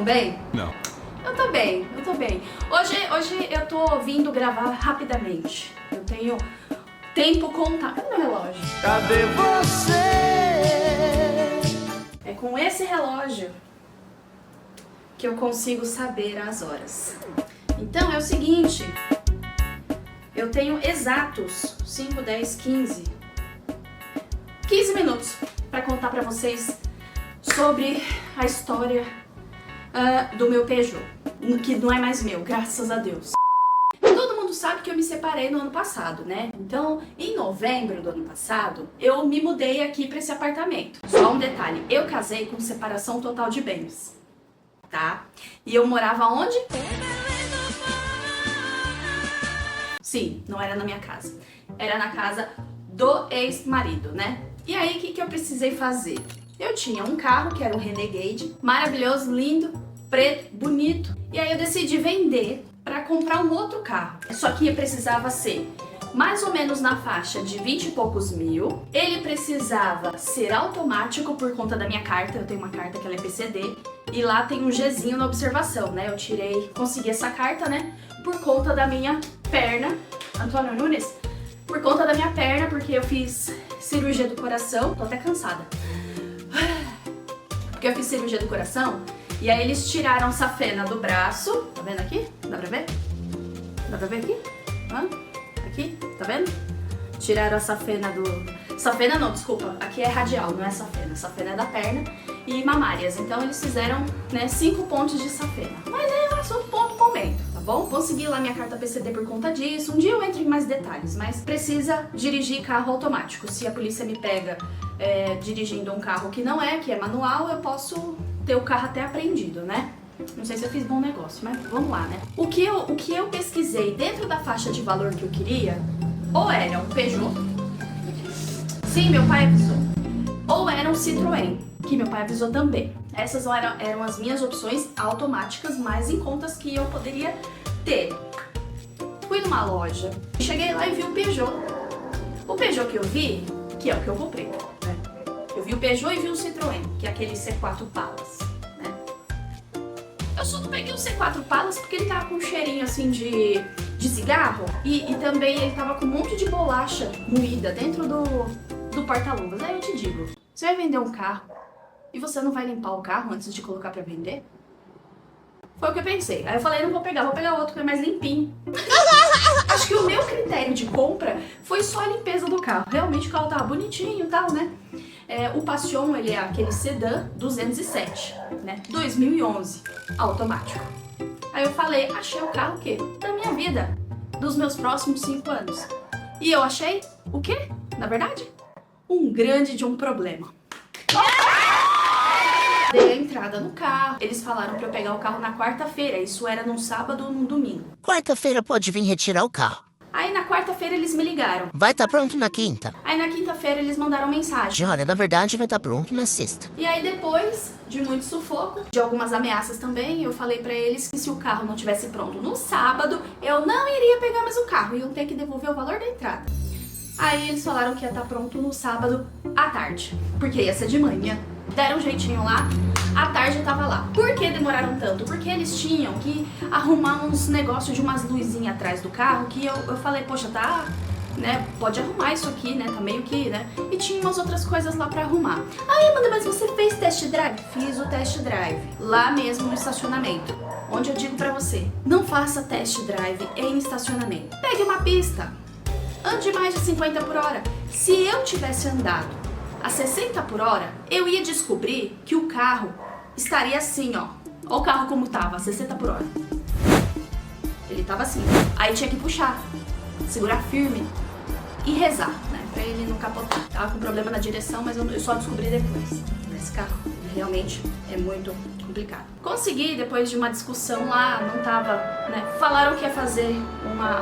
estão bem? Não. Eu tô bem. Hoje eu tô vindo gravar rapidamente. Eu tenho tempo contado. Cadê meu relógio? Cadê você? É com esse relógio que eu consigo saber as horas. Então é o seguinte, eu tenho exatos 5, 10, 15 minutos para contar para vocês sobre a história do meu Peugeot, que não é mais meu, graças a Deus. Todo mundo sabe que eu me separei no ano passado, né? Então, em novembro do ano passado, eu me mudei aqui para esse apartamento. Só um detalhe, eu casei com separação total de bens, tá? E eu morava onde? Sim, não era na minha casa. Era na casa do ex-marido, né? E aí, o que eu precisei fazer? Eu tinha um carro que era um Renegade, maravilhoso, lindo, preto, bonito. E aí eu decidi vender para comprar um outro carro. Só que precisava ser mais ou menos na faixa de 20 e poucos mil. Ele precisava ser automático por conta da minha carta. Eu tenho uma carta que ela é PCD. E lá tem um Gzinho na observação, né? Eu consegui essa carta, né? Por conta da minha perna. Antônio Nunes? Por conta da minha perna, porque eu fiz cirurgia do coração. Tô até cansada. Porque eu fiz cirurgia do coração. E aí eles tiraram safena do braço. Tá vendo aqui? Dá pra ver? Dá pra ver aqui? Hã? Aqui? Tá vendo? Tiraram a safena do... Safena não, desculpa. Aqui é radial, não é safena. Safena é da perna e mamárias. Então eles fizeram, né, 5 pontos de safena. Mas é um assunto ponto momento, tá bom? Consegui lá minha carta PCD por conta disso. Um dia eu entro em mais detalhes, mas precisa dirigir carro automático. Se a polícia me pega dirigindo um carro que não é, que é manual, eu posso ter o carro até apreendido, né? Não sei se eu fiz bom negócio, mas vamos lá, né? O que eu pesquisei dentro da faixa de valor que eu queria, ou era um Peugeot, sim, meu pai avisou, ou era um Citroën, que meu pai avisou também. Essas eram as minhas opções automáticas mais em contas que eu poderia ter. Fui numa loja, cheguei lá e vi o Peugeot. O Peugeot que eu vi, que é o que eu comprei, né? Eu vi o Peugeot e vi o Citroën, que é aquele C4 Palace, né? Eu só não peguei o C4 Palace porque ele tava com um cheirinho assim de cigarro e também ele tava com um monte de bolacha moída dentro do porta-luvas. Aí eu te digo, você vai vender um carro e você não vai limpar o carro antes de colocar pra vender? Foi o que eu pensei. Aí eu falei, não vou pegar outro que é mais limpinho. Acho que o meu critério de compra foi só a limpeza do carro. Realmente o carro tava bonitinho e tal, né? O Passion, ele é aquele sedã 207, né? 2011, automático. Aí eu falei, achei o carro o quê? Da minha vida, dos meus próximos 5 anos. E eu achei o quê? Na verdade, um grande de um problema. Dei a entrada no carro, eles falaram pra eu pegar o carro na quarta-feira, isso era num sábado ou num domingo. Quarta-feira pode vir retirar o carro. Aí na quarta-feira eles me ligaram. Vai estar pronto na quinta. Aí na quinta-feira eles mandaram mensagem. Olha, na verdade vai estar pronto na sexta. E aí depois de muito sufoco, de algumas ameaças também, eu falei pra eles que se o carro não tivesse pronto no sábado, eu não iria pegar mais o carro, iam ter que devolver o valor da entrada. Aí eles falaram que ia estar pronto no sábado à tarde, porque ia ser de manhã. Deram um jeitinho lá, à tarde eu tava lá. Por que demoraram tanto? Porque eles tinham que arrumar uns negócios de umas luzinhas atrás do carro, que eu falei, poxa, tá, né, pode arrumar isso aqui, né, tá meio que, né, e tinha umas outras coisas lá pra arrumar. Aí, Amanda, mas você fez test drive? Fiz o test drive, lá mesmo no estacionamento, onde eu digo pra você, não faça test drive em estacionamento. Pegue uma pista, ande mais de 50 por hora. Se eu tivesse andado a 60 por hora, eu ia descobrir que o carro estaria assim, ó. Ó o carro como tava, 60 por hora. Ele tava assim. Aí tinha que puxar, segurar firme e rezar, né? Pra ele não capotar. Tava com problema na direção, mas eu só descobri depois. Esse carro realmente é muito complicado. Consegui, depois de uma discussão lá, não tava, né? Falaram que ia fazer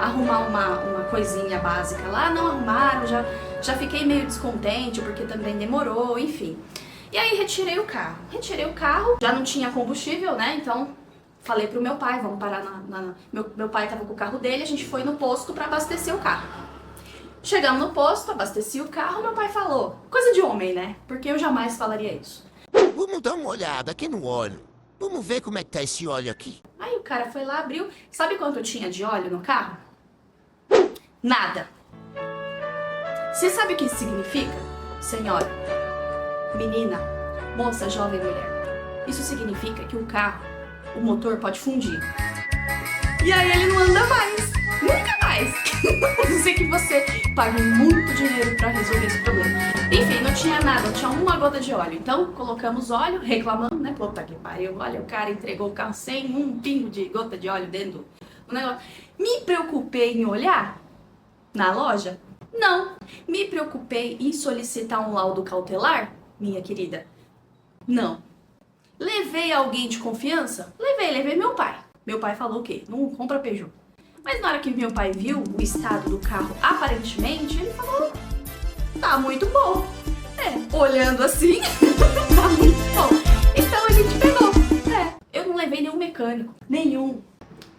arrumar uma coisinha básica lá, não arrumaram, já fiquei meio descontente porque também demorou, enfim. E aí retirei o carro, já não tinha combustível, né? Então falei pro meu pai, vamos parar meu pai tava com o carro dele, a gente foi no posto pra abastecer o carro. Chegamos no posto, abasteci o carro, meu pai falou, coisa de homem, né? Porque eu jamais falaria isso. Vamos dar uma olhada aqui no óleo. Vamos ver como é que tá esse óleo aqui. Aí o cara foi lá, abriu. Sabe quanto tinha de óleo no carro? Nada. Você sabe o que isso significa? Senhora, menina, moça, jovem mulher. Isso significa que o carro, o motor pode fundir. E aí ele não anda mais. Nunca mais. A não ser que você pague muito dinheiro pra resolver esse problema. Enfim, não tinha nada, tinha uma gota de óleo. Então, colocamos óleo, reclamando, né? Puta que pariu. Olha, o cara entregou o carro sem um pingo de gota de óleo dentro do negócio. Me preocupei em olhar na loja? Não. Me preocupei em solicitar um laudo cautelar, minha querida? Não. Levei alguém de confiança? Levei meu pai. Meu pai falou o quê? Não compra Peugeot. Mas na hora que meu pai viu o estado do carro, aparentemente, ele falou, tá muito bom. Olhando assim, tá muito bom. Então a gente pegou. Eu não levei nenhum mecânico, nenhum.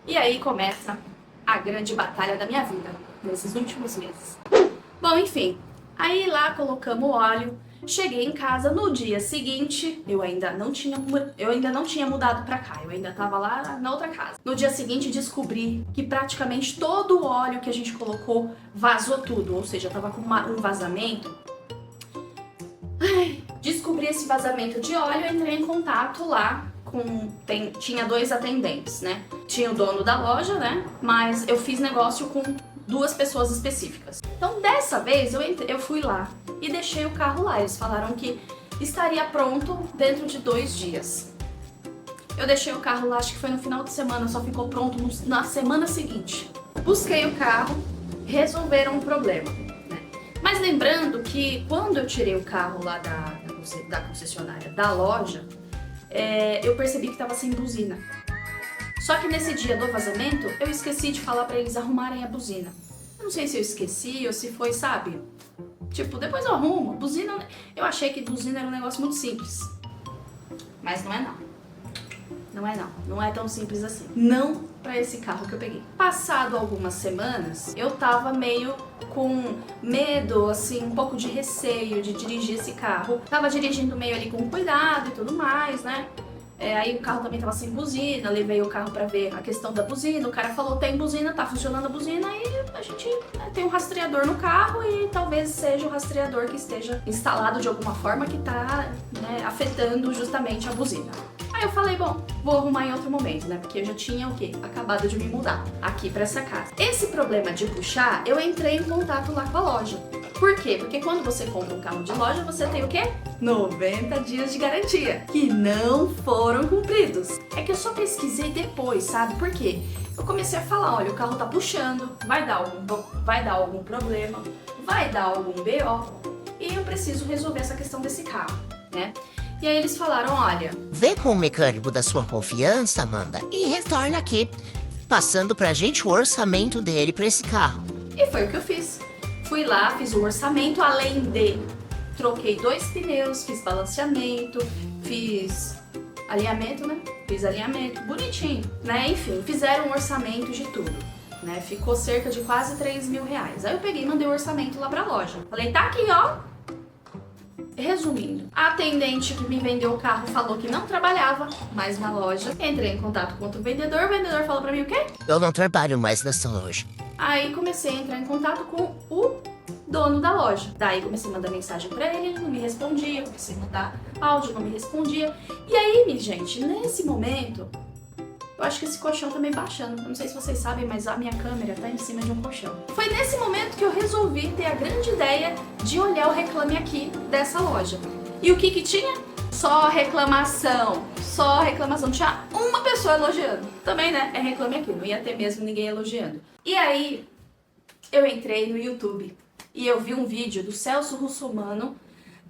E aí começa a grande batalha da minha vida, nesses últimos meses. Bom, enfim, aí lá colocamos o óleo. Cheguei em casa no dia seguinte, eu ainda não tinha mudado pra cá, eu ainda tava lá na outra casa. No dia seguinte descobri que praticamente todo o óleo que a gente colocou vazou tudo, ou seja, tava com um vazamento. Descobri esse vazamento de óleo, entrei em contato lá tinha 2 atendentes, né? Tinha o dono da loja, né? Mas eu fiz negócio com 2 pessoas específicas. Então dessa vez eu fui lá e deixei o carro lá. Eles falaram que estaria pronto dentro de 2 dias. Eu deixei o carro lá, acho que foi no final de semana, só ficou pronto na semana seguinte. Busquei o carro, resolveram o problema, né? Mas lembrando que quando eu tirei o carro lá da concessionária, da loja, eu percebi que estava sem buzina. Só que nesse dia do vazamento, eu esqueci de falar pra eles arrumarem a buzina. Eu não sei se eu esqueci ou se foi, sabe? Tipo, depois eu arrumo. Buzina, eu achei que buzina era um negócio muito simples. Mas não é não. Não é não. Não é tão simples assim. Não pra esse carro que eu peguei. Passado algumas semanas, eu tava meio com medo, assim, um pouco de receio de dirigir esse carro. Tava dirigindo meio ali com cuidado e tudo mais, né? Aí o carro também tava sem buzina, levei o carro pra ver a questão da buzina, o cara falou, tem buzina, tá funcionando a buzina, e a gente tem um rastreador no carro e talvez seja o rastreador que esteja instalado de alguma forma que tá, né, afetando justamente a buzina. Aí eu falei, bom, vou arrumar em outro momento, né, porque eu já tinha o quê? Acabado de me mudar aqui pra essa casa. Esse problema de puxar, eu entrei em contato lá com a loja. Por quê? Porque quando você compra um carro de loja, você tem o quê? 90 dias de garantia, que não foram cumpridos. É que eu só pesquisei depois, sabe? Por quê? Eu comecei a falar, olha, o carro tá puxando, vai dar algum problema, vai dar algum BO, e eu preciso resolver essa questão desse carro, né? E aí eles falaram, olha... Vê com o mecânico da sua confiança, Amanda, e retorna aqui, passando pra gente o orçamento dele pra esse carro. E foi o que eu fiz. Fui lá, fiz o orçamento, além de troquei 2 pneus, fiz balanceamento, fiz alinhamento, né? Fiz alinhamento, bonitinho, né? Enfim, fizeram um orçamento de tudo, né? Ficou cerca de quase 3 mil reais. Aí eu peguei e mandei o orçamento lá pra loja. Falei, tá aqui, ó. Resumindo, a atendente que me vendeu o carro falou que não trabalhava mais na loja. Entrei em contato com outro vendedor, o vendedor falou pra mim o quê? Eu não trabalho mais nessa loja. Aí comecei a entrar em contato com o dono da loja. Daí comecei a mandar mensagem pra ele não me respondia. Comecei a mandar áudio, não me respondia. E aí, minha gente, nesse momento, eu acho que esse colchão tá meio baixando. Eu não sei se vocês sabem, mas a minha câmera tá em cima de um colchão. Foi nesse momento que eu resolvi ter a grande ideia de olhar o Reclame Aqui dessa loja. E o que que tinha? Só reclamação. Só reclamação. Tinha uma pessoa elogiando. Também, né? É Reclame Aqui. Não ia ter mesmo ninguém elogiando. E aí, eu entrei no YouTube e eu vi um vídeo do Celso Russomano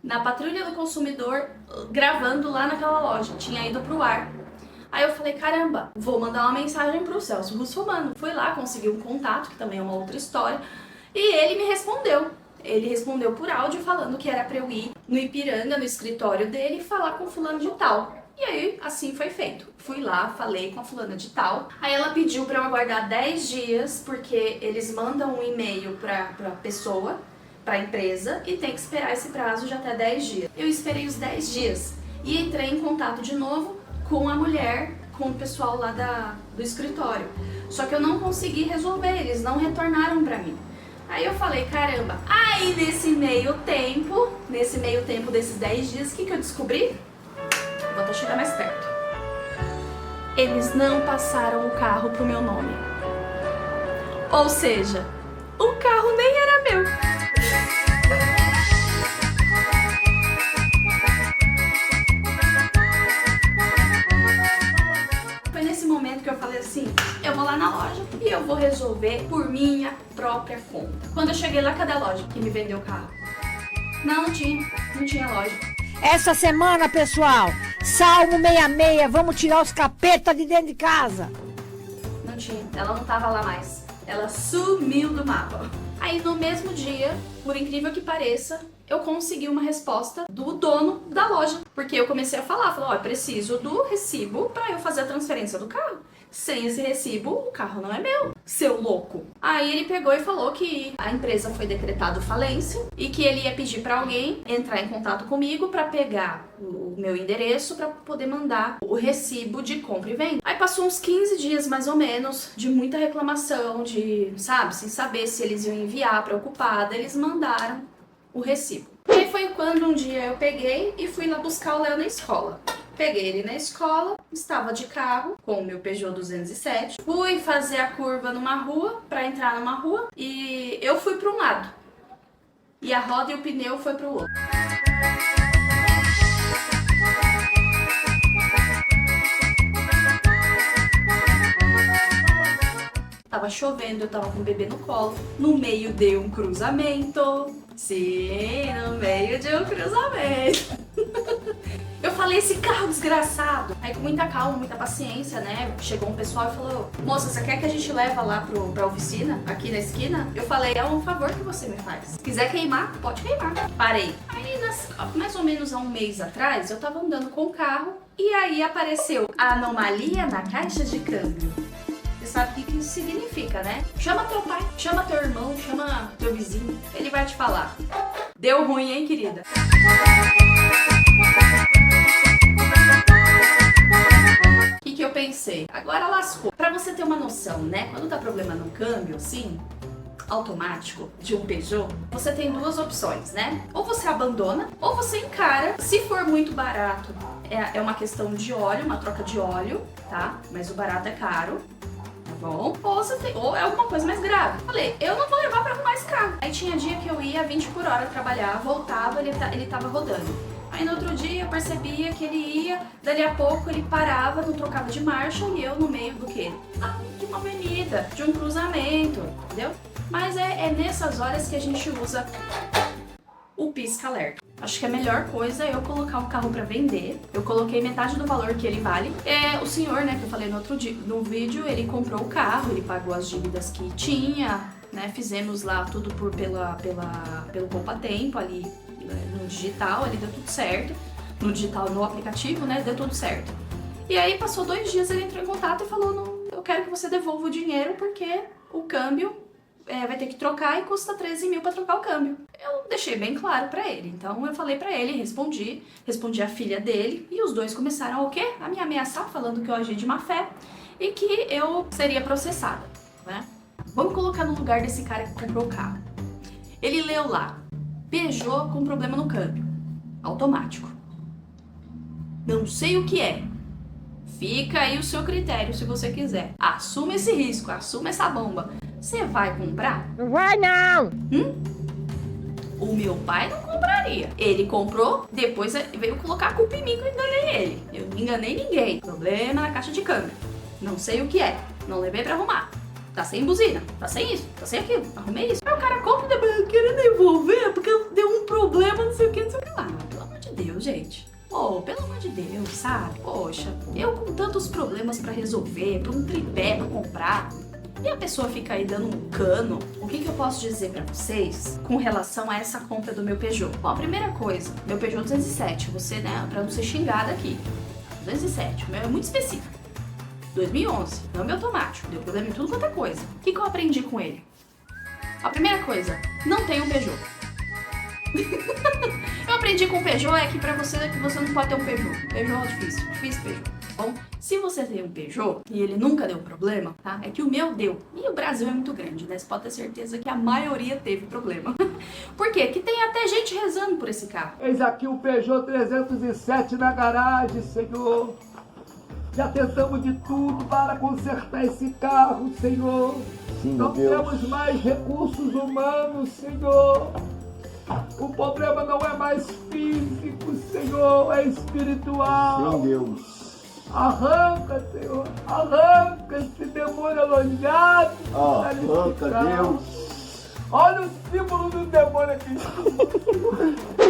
na Patrulha do Consumidor gravando lá naquela loja. Tinha ido pro ar. Aí eu falei, caramba, vou mandar uma mensagem pro Celso Russomano. Fui lá, consegui um contato, que também é uma outra história, e ele me respondeu. Ele respondeu por áudio falando que era pra eu ir no Ipiranga, no escritório dele, e falar com fulano de tal. E aí, assim foi feito. Fui lá, falei com a fulana de tal. Aí ela pediu pra eu aguardar 10 dias, porque eles mandam um e-mail pra pessoa, pra empresa, e tem que esperar esse prazo de até 10 dias. Eu esperei os 10 dias e entrei em contato de novo com a mulher, com o pessoal lá do escritório. Só que eu não consegui resolver, eles não retornaram pra mim. Aí eu falei, caramba, aí nesse meio tempo desses 10 dias, o que eu descobri? Vou até chegar mais perto. Eles não passaram o carro pro meu nome. Ou seja, o carro nem era meu. Foi nesse momento que eu falei assim, eu vou lá na loja e eu vou resolver por minha própria conta. Quando eu cheguei lá, cadê a loja que me vendeu o carro? Não tinha loja. Essa semana, pessoal, Salmo 66, vamos tirar os capetas de dentro de casa. Não tinha, ela não tava lá mais. Ela sumiu do mapa. Aí no mesmo dia, por incrível que pareça, eu consegui uma resposta do dono da loja. Porque eu comecei a falar, ó, eu preciso do recibo pra eu fazer a transferência do carro. Sem esse recibo, o carro não é meu, seu louco. Aí ele pegou e falou que a empresa foi decretado falência e que ele ia pedir pra alguém entrar em contato comigo pra pegar o meu endereço pra poder mandar o recibo de compra e venda. Aí passou uns 15 dias mais ou menos de muita reclamação, de, sabe, sem saber se eles iam enviar, preocupada, eles mandaram o recibo. E aí foi quando um dia eu peguei e fui lá buscar o Léo na escola. Peguei ele na escola, estava de carro com o meu Peugeot 207. Fui fazer a curva numa rua, para entrar numa rua, e eu fui para um lado. E a roda e o pneu foi para o outro. Tava chovendo, eu tava com o bebê no colo. No meio de um cruzamento. Sim, no meio de um cruzamento. Eu falei, esse carro desgraçado. Aí com muita calma, muita paciência, né? Chegou um pessoal e falou, moça, você quer que a gente leva lá pra oficina, aqui na esquina? Eu falei, é um favor que você me faz. Se quiser queimar, pode queimar. Parei. Aí, mais ou menos há um mês atrás, eu tava andando com o carro e aí apareceu a anomalia na caixa de câmbio. Você sabe o que isso significa, né? Chama teu pai, chama teu irmão, chama teu vizinho. Ele vai te falar. Deu ruim, hein, querida? O que eu pensei? Agora lascou. Pra você ter uma noção, né? Quando dá problema no câmbio, assim, automático, de um Peugeot, você tem duas opções, né? Ou você abandona, ou você encara. Se for muito barato, é uma questão de óleo, uma troca de óleo, tá? Mas o barato é caro. Bom, ou é alguma coisa mais grave. Falei, eu não vou levar pra arrumar esse carro. Aí tinha dia que eu ia 20 por hora trabalhar, voltava, ele tava rodando. Aí no outro dia eu percebia que ele ia, dali a pouco ele parava, não trocava de marcha e eu no meio do quê? De uma avenida, de um cruzamento, entendeu? Mas é nessas horas que a gente usa o pisca-alerta. Acho que a melhor coisa é eu colocar o carro pra vender. Eu coloquei metade do valor que ele vale. O senhor, né, que eu falei no outro dia, no vídeo, ele comprou o carro, ele pagou as dívidas que tinha, né? Fizemos lá tudo pelo poupa-tempo ali no digital, ali deu tudo certo. No digital, no aplicativo, né, deu tudo certo. E aí passou 2 dias, ele entrou em contato e falou, não, eu quero que você devolva o dinheiro porque o câmbio vai ter que trocar e custa 13 mil pra trocar o câmbio. Eu deixei bem claro pra ele. Então eu falei pra ele, respondi a filha dele e os dois começaram a me ameaçar, falando que eu agi de má fé e que eu seria processada, né? Vamos colocar no lugar desse cara que comprou o carro. Ele leu lá, Peugeot com problema no câmbio, automático. Não sei o que é. Fica aí o seu critério se você quiser. Assuma esse risco, assuma essa bomba. Você vai comprar? Não vai não! O meu pai não compraria. Ele comprou, depois veio colocar a culpa em mim que eu enganei ele. Eu não enganei ninguém. Problema na caixa de câmbio. Não sei o que é. Não levei pra arrumar. Tá sem buzina, tá sem isso, tá sem aquilo. Arrumei isso. Aí o cara compra e depois querendo devolver porque deu um problema, não sei o que, não sei o que lá. Pelo amor de Deus, gente. Pô, pelo amor de Deus, sabe? Poxa, eu com tantos problemas pra resolver, pra um tripé pra comprar. E a pessoa fica aí dando um cano. O que eu posso dizer pra vocês com relação a essa compra do meu Peugeot? Bom, a primeira coisa, meu Peugeot 207, você, né, pra não ser xingada aqui. 207, o meu é muito específico. 2011, câmbio automático, deu problema em tudo quanto é coisa. O que eu aprendi com ele? A primeira coisa, não tem um Peugeot. Eu aprendi com o Peugeot que você não pode ter um Peugeot. Peugeot é difícil Peugeot. tá bom? Se você tem um Peugeot e ele nunca deu problema, tá? É que o meu deu. E o Brasil é muito grande, né? Você pode ter certeza que a maioria teve problema. Por quê? Que tem até gente rezando por esse carro. Eis aqui o Peugeot 307 na garagem, Senhor. Já tentamos de tudo para consertar esse carro, Senhor. Sim, Não Deus. temos mais recursos humanos, Senhor. O problema não é mais físico, Senhor, é espiritual. Sim, Deus. Arranca, Senhor, arranca esse demônio alojado. Arranca, Deus. Olha o símbolo do demônio aqui.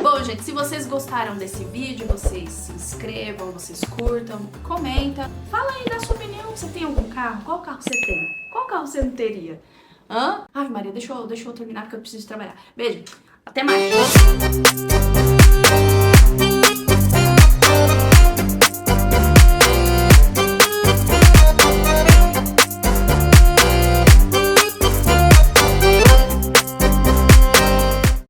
Bom, gente, se vocês gostaram desse vídeo, vocês se inscrevam, vocês curtam, comentam. Fala aí da sua opinião. Você tem algum carro? Qual carro você tem? Qual carro você não teria? Hã? Ai, Maria, deixa eu terminar porque eu preciso trabalhar. Beijo. Até mais.